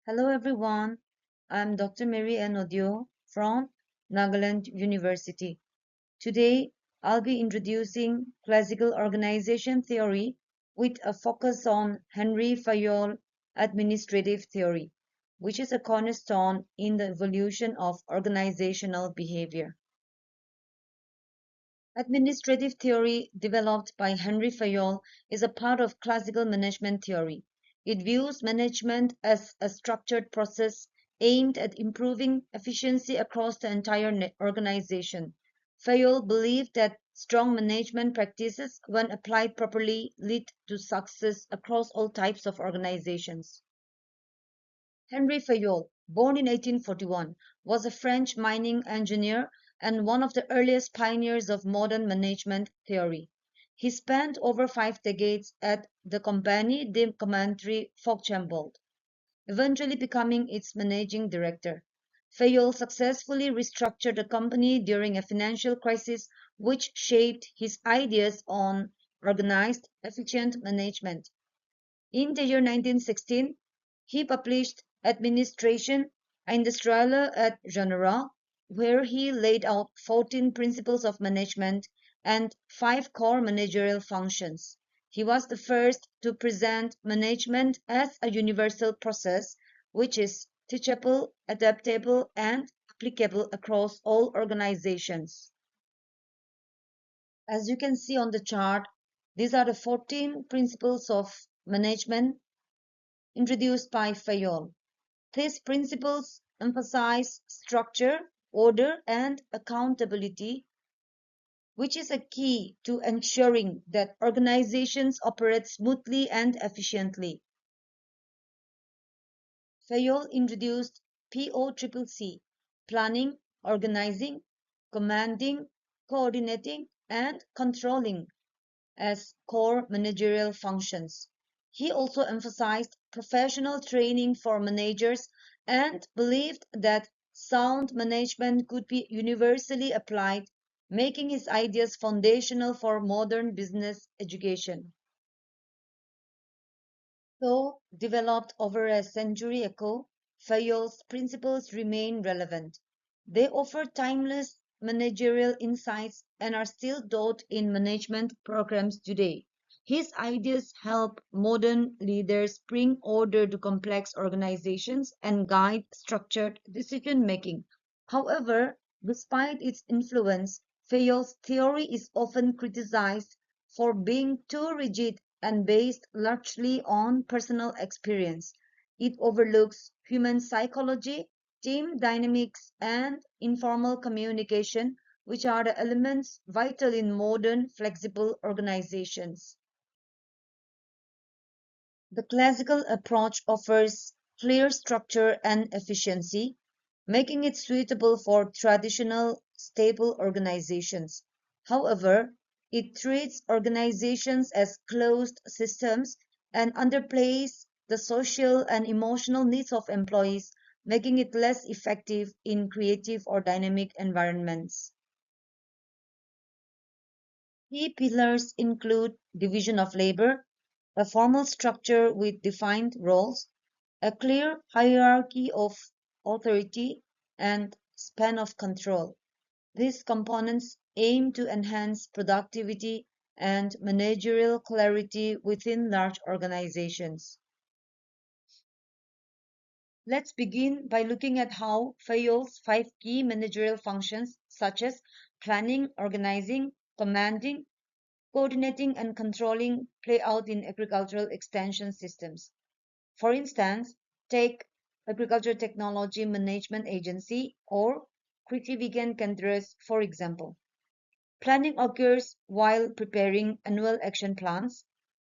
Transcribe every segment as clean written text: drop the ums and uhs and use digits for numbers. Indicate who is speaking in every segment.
Speaker 1: Hello everyone, I'm Dr. Mary N. Odio from Nagaland University. Today, I'll be introducing classical organization theory with a focus on Henry Fayol administrative theory, which is a cornerstone in the evolution of organizational behavior. Administrative theory, developed by Henry Fayol, is a part of classical management theory. It views management as a structured process aimed at improving efficiency across the entire organization. Fayol believed that strong management practices, when applied properly, lead to success across all types of organizations. Henry Fayol, born in 1841, was a French mining engineer and one of the earliest pioneers of modern management theory. He spent over 5 decades at the Compagnie de Commanderie Fourchambault, eventually becoming its managing director. Fayol successfully restructured the company during a financial crisis, which shaped his ideas on organized, efficient management. In the year 1916, he published Administration Industrielle et Générale, where he laid out 14 principles of management and 5 core managerial functions. He was the first to present management as a universal process, which is teachable, adaptable, and applicable across all organizations. As you can see on the chart, these are the 14 principles of management introduced by Fayol. These principles emphasize structure, order, and accountability, which is a key to ensuring that organizations operate smoothly and efficiently. Fayol introduced POCCC, planning, organizing, commanding, coordinating, and controlling as core managerial functions. He also emphasized professional training for managers and believed that sound management could be universally applied, making his ideas foundational for modern business education. Though developed over a century ago, Fayol's principles remain relevant. They offer timeless managerial insights and are still taught in management programs today. His ideas help modern leaders bring order to complex organizations and guide structured decision making. However, despite its influence, Fayol's theory is often criticized for being too rigid and based largely on personal experience. It overlooks human psychology, team dynamics, and informal communication, which are the elements vital in modern flexible organizations. The classical approach offers clear structure and efficiency, making it suitable for traditional, stable organizations. However, it treats organizations as closed systems and underplays the social and emotional needs of employees, making it less effective in creative or dynamic environments. Key pillars include division of labor, a formal structure with defined roles, a clear hierarchy of authority, and span of control. These components aim to enhance productivity and managerial clarity within large organizations. Let's begin by looking at how Fayol's 5 key managerial functions, such as planning, organizing, commanding, coordinating, and controlling, play out in agricultural extension systems. For instance, take Agriculture Technology Management Agency or Kriti Vigyan Kendras, for example. Planning occurs while preparing annual action plans.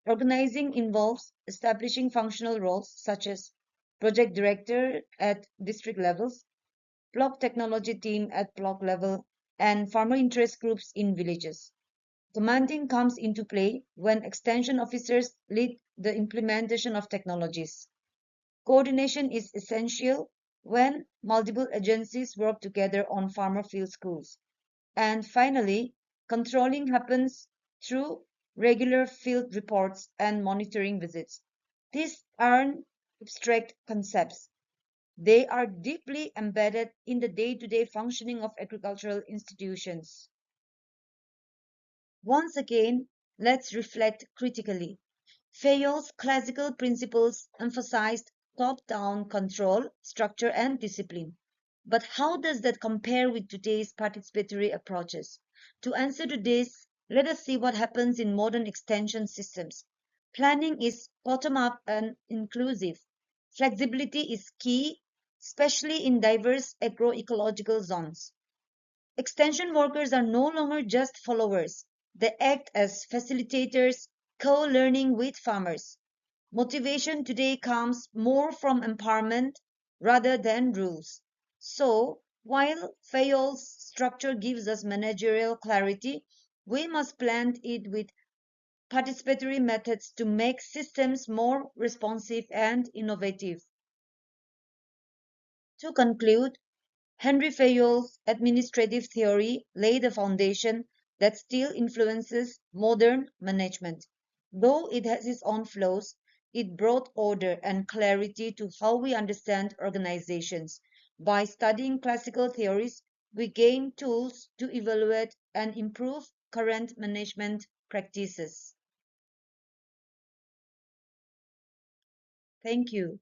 Speaker 1: Organizing involves establishing functional roles such as project director at district levels, block technology team at block level, and farmer interest groups in villages. Commanding comes into play when extension officers lead the implementation of technologies. Coordination is essential when multiple agencies work together on farmer field schools. And finally, controlling happens through regular field reports and monitoring visits. These aren't abstract concepts. They are deeply embedded in the day-to-day functioning of agricultural institutions. Once again, let's reflect critically. Fayol's classical principles emphasized top-down control, structure, and discipline. But how does that compare with today's participatory approaches? To answer to this, let us see what happens in modern extension systems. Planning is bottom-up and inclusive. Flexibility is key, especially in diverse agroecological zones. Extension workers are no longer just followers. They act as facilitators, co-learning with farmers. Motivation today comes more from empowerment rather than rules. So, while Fayol's structure gives us managerial clarity, we must blend it with participatory methods to make systems more responsive and innovative. To conclude, Henry Fayol's administrative theory laid a foundation that still influences modern management. Though it has its own flaws, it brought order and clarity to how we understand organizations. By studying classical theories, we gain tools to evaluate and improve current management practices. Thank you.